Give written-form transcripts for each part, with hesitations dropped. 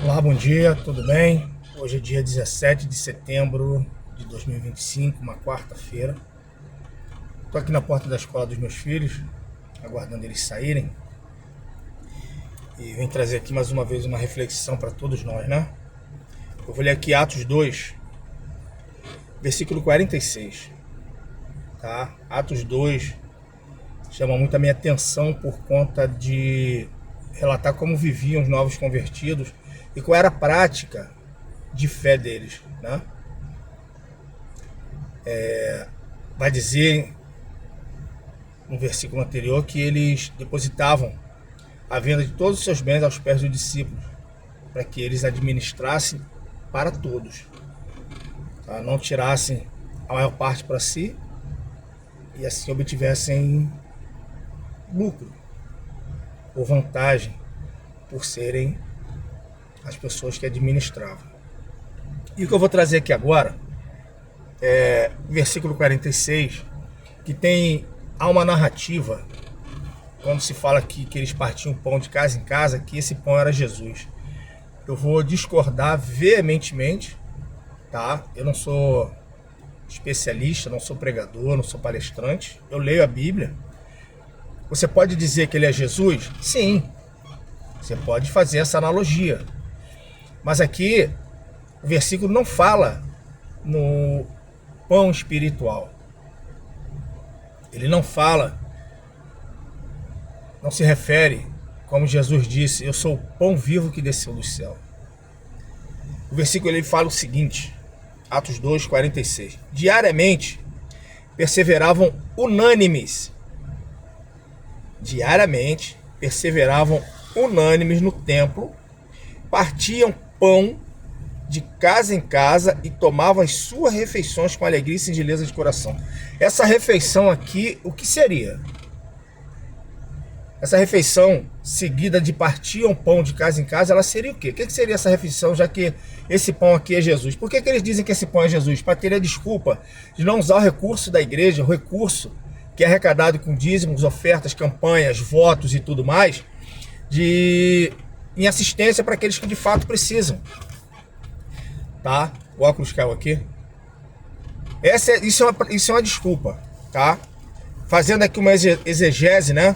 Olá, bom dia, tudo bem? Hoje é dia 17 de setembro de 2025, uma quarta-feira. Estou aqui na porta da escola dos meus filhos, aguardando eles saírem. E vim trazer aqui mais uma vez uma reflexão para todos nós, né? Eu vou ler aqui Atos 2, versículo 46. Tá? Atos 2 chama muito a minha atenção por conta de relatar como viviam os novos convertidos e qual era a prática de fé deles, né? Vai dizer no versículo anterior que eles depositavam a venda de todos os seus bens aos pés dos discípulos, para que eles administrassem para todos, tá? Não tirassem a maior parte para si e assim obtivessem lucro ou vantagem por serem as pessoas que administravam. E o que eu vou trazer aqui agora é o versículo 46, que há uma narrativa, quando se fala aqui que eles partiam pão de casa em casa, que esse pão era Jesus. Eu vou discordar veementemente, tá? Eu não sou especialista, não sou pregador, não sou palestrante, eu leio a Bíblia. Você pode dizer que ele é Jesus? Sim, você pode fazer essa analogia. Mas aqui o versículo não fala no pão espiritual. Ele não fala, não se refere, como Jesus disse, eu sou o pão vivo que desceu do céu. O versículo ele fala o seguinte, Atos 2, 46. Diariamente perseveravam unânimes. Diariamente perseveravam unânimes no templo, partiam pão de casa em casa e tomavam as suas refeições com alegria e singeleza de coração. Essa refeição aqui, o que seria? Essa refeição seguida de partiam pão de casa em casa, ela seria o quê? O que seria essa refeição, já que esse pão aqui é Jesus? Por que eles dizem que esse pão é Jesus? Para ter a desculpa de não usar o recurso da igreja, o recurso que é arrecadado com dízimos, ofertas, campanhas, votos e tudo mais, em assistência para aqueles que de fato precisam. Tá? O óculos caiu aqui. Isso é uma desculpa, tá? Fazendo aqui uma exegese, né?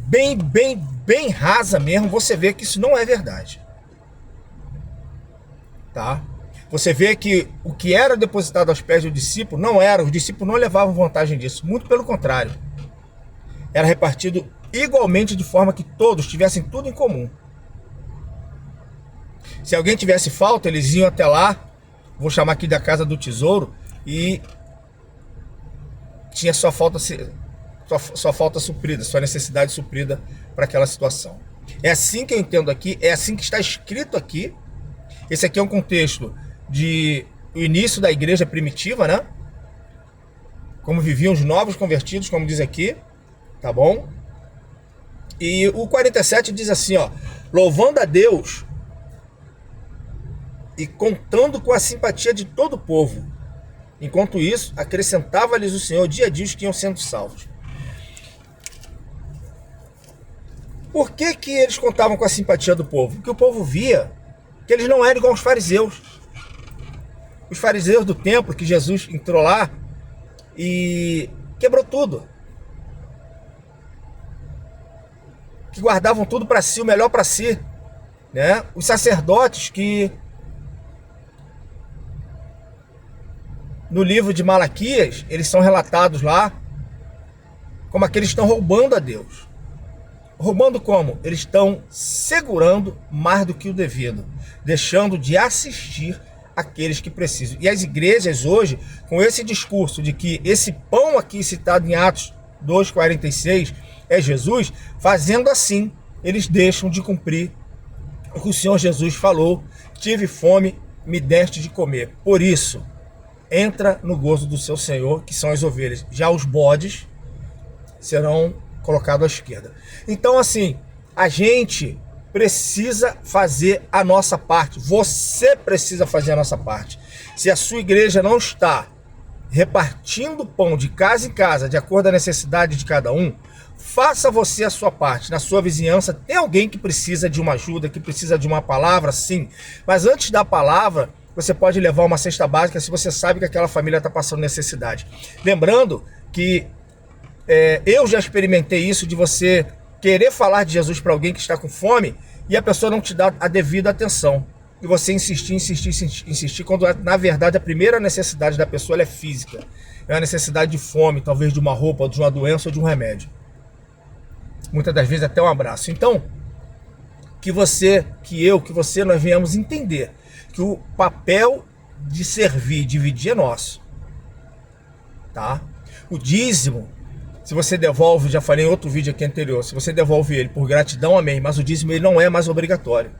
Bem rasa mesmo, você vê que isso não é verdade. Tá? Você vê que o que era depositado aos pés do discípulo não era, os discípulos não levavam vantagem disso, muito pelo contrário. Era repartido igualmente de forma que todos tivessem tudo em comum. Se alguém tivesse falta, eles iam até lá, vou chamar aqui da casa do tesouro, e tinha sua falta suprida, sua necessidade suprida para aquela situação. É assim que eu entendo aqui, é assim que está escrito aqui. Esse aqui é um contexto de o início da igreja primitiva, né? Como viviam os novos convertidos, como diz aqui, tá bom? E o 47 diz assim, ó, louvando a Deus e contando com a simpatia de todo o povo. Enquanto isso, acrescentava-lhes o Senhor dia a dia os que iam sendo salvos. Por que eles contavam com a simpatia do povo? Porque o povo via que eles não eram igual aos fariseus. Os fariseus do templo, que Jesus entrou lá e quebrou tudo. Que guardavam tudo para si, o melhor para si. Né? Os sacerdotes que no livro de Malaquias, eles são relatados lá como aqueles que estão roubando a Deus. Roubando como? Eles estão segurando mais do que o devido, deixando de assistir aqueles que precisam. E as igrejas hoje, com esse discurso de que esse pão aqui citado em Atos 2,46 é Jesus, fazendo assim, eles deixam de cumprir o que o Senhor Jesus falou, tive fome, me deste de comer. Por isso, entra no gozo do seu Senhor, que são as ovelhas. Já os bodes serão colocados à esquerda. Então, assim, a gente precisa fazer a nossa parte. Você precisa fazer a nossa parte. Se a sua igreja não está repartindo pão de casa em casa, de acordo com a necessidade de cada um, faça você a sua parte. Na sua vizinhança tem alguém que precisa de uma ajuda, que precisa de uma palavra, sim. Mas antes da palavra, você pode levar uma cesta básica se você sabe que aquela família está passando necessidade. Lembrando que eu já experimentei isso de você querer falar de Jesus para alguém que está com fome e a pessoa não te dá a devida atenção. E você insistir, quando na verdade a primeira necessidade da pessoa é física. É uma necessidade de fome, talvez de uma roupa, de uma doença ou de um remédio. Muitas das vezes até um abraço. Então, que você, nós venhamos entender que o papel de servir, dividir é nosso. Tá? O dízimo, se você devolve, já falei em outro vídeo aqui anterior, se você devolve ele por gratidão, amém, mas o dízimo ele não é mais obrigatório.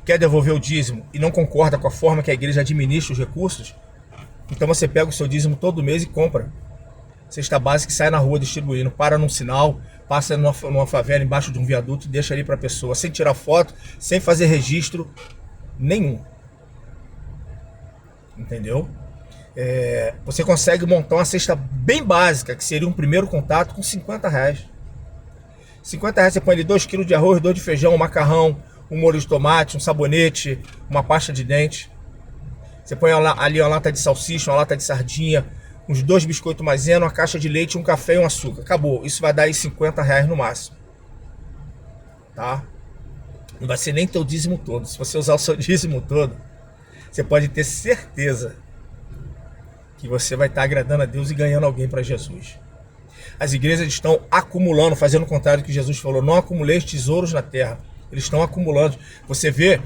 Quer devolver o dízimo e não concorda com a forma que a igreja administra os recursos, então você pega o seu dízimo todo mês e compra cesta básica e sai na rua distribuindo, para num sinal, passa numa favela embaixo de um viaduto e deixa ali para a pessoa, sem tirar foto, sem fazer registro nenhum. Entendeu? Você consegue montar uma cesta bem básica, que seria um primeiro contato, com 50 reais. 50 reais você põe ali 2 kg de arroz, 2 de feijão, um macarrão, um molho de tomate, um sabonete, uma pasta de dente. Você põe ali uma lata de salsicha, uma lata de sardinha, uns 2 biscoitos maisena, uma caixa de leite, um café e um açúcar. Acabou. Isso vai dar aí 50 reais no máximo. Tá? Não vai ser nem teu dízimo todo. Se você usar o seu dízimo todo, você pode ter certeza que você vai estar agradando a Deus e ganhando alguém para Jesus. As igrejas estão acumulando, fazendo o contrário do que Jesus falou. Não acumuleis tesouros na terra. Eles estão acumulando. Você vê,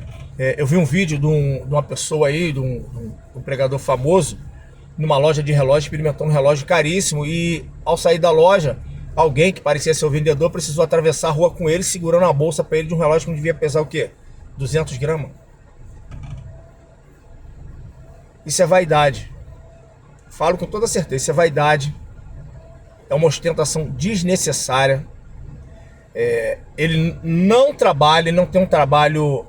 eu vi um vídeo de uma pessoa aí, de um pregador famoso, numa loja de relógio, experimentando um relógio caríssimo, e ao sair da loja, alguém que parecia ser o vendedor precisou atravessar a rua com ele, segurando uma bolsa para ele de um relógio que não devia pesar o quê? 200 gramas. Isso é vaidade. Falo com toda certeza, isso é vaidade. É uma ostentação desnecessária. Ele não trabalha, ele não tem um trabalho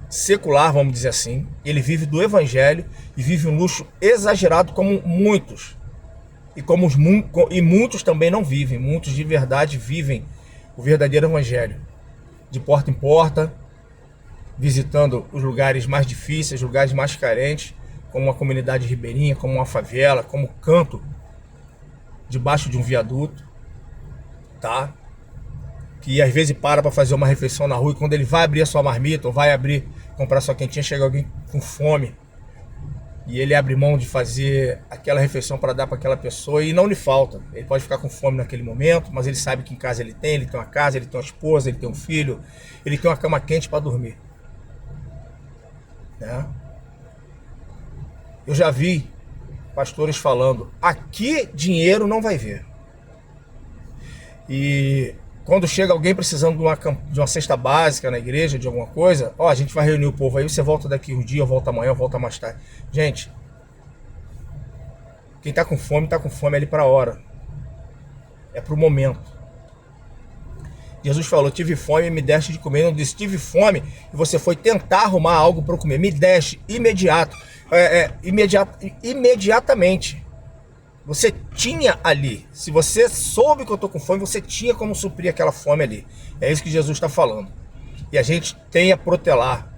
secular, vamos dizer assim. Ele vive do evangelho e vive um luxo exagerado como muitos. E muitos também não vivem. Muitos de verdade vivem o verdadeiro evangelho. De porta em porta, visitando os lugares mais difíceis, os lugares mais carentes, como uma comunidade ribeirinha, como uma favela, como canto debaixo de um viaduto, tá? Que às vezes para fazer uma refeição na rua e quando ele vai abrir a sua marmita ou vai comprar sua quentinha, chega alguém com fome e ele abre mão de fazer aquela refeição para dar para aquela pessoa e não lhe falta. Ele pode ficar com fome naquele momento, mas ele sabe que em casa ele tem uma casa, ele tem uma esposa, ele tem um filho, ele tem uma cama quente para dormir, né? Eu já vi pastores falando, aqui dinheiro não vai ver. E quando chega alguém precisando de uma cesta básica na igreja, de alguma coisa, a gente vai reunir o povo aí, você volta daqui um dia, eu volto amanhã, eu volto mais tarde. Gente, quem tá com fome ali para a hora. É pro momento. Jesus falou, tive fome e me deste de comer. Não disse, tive fome e você foi tentar arrumar algo para eu comer. Me deste, imediatamente. Você tinha ali. Se você soube que eu tô com fome, você tinha como suprir aquela fome ali. É isso que Jesus está falando. E a gente tem a protelar.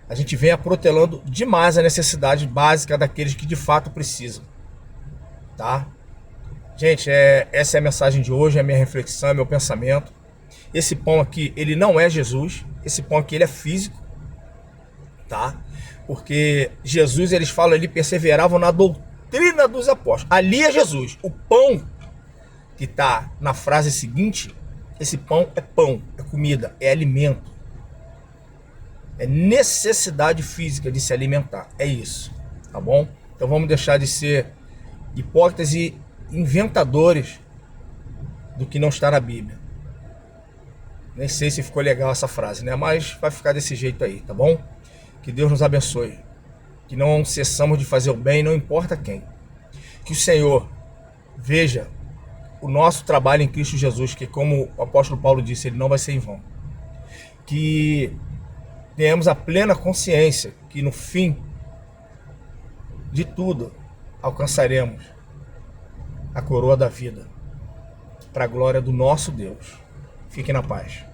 A gente vem aprotelando demais a necessidade básica daqueles que de fato precisam. Tá? Gente, essa é a mensagem de hoje, é a minha reflexão, é meu pensamento. Esse pão aqui, ele não é Jesus. Esse pão aqui, ele é físico. Tá? Porque Jesus, eles falam ali, perseveravam na doutrina dos apóstolos. Ali é Jesus. O pão que está na frase seguinte, esse pão, é comida, é alimento. É necessidade física de se alimentar. É isso. Tá bom? Então vamos deixar de ser hipócritas e inventadores do que não está na Bíblia. Nem sei se ficou legal essa frase, né? Mas vai ficar desse jeito aí, tá bom? Que Deus nos abençoe. Que não cessamos de fazer o bem, não importa quem. Que o Senhor veja o nosso trabalho em Cristo Jesus, que como o apóstolo Paulo disse, ele não vai ser em vão. Que tenhamos a plena consciência que no fim de tudo alcançaremos a coroa da vida. para a glória do nosso Deus. Fiquem na paz.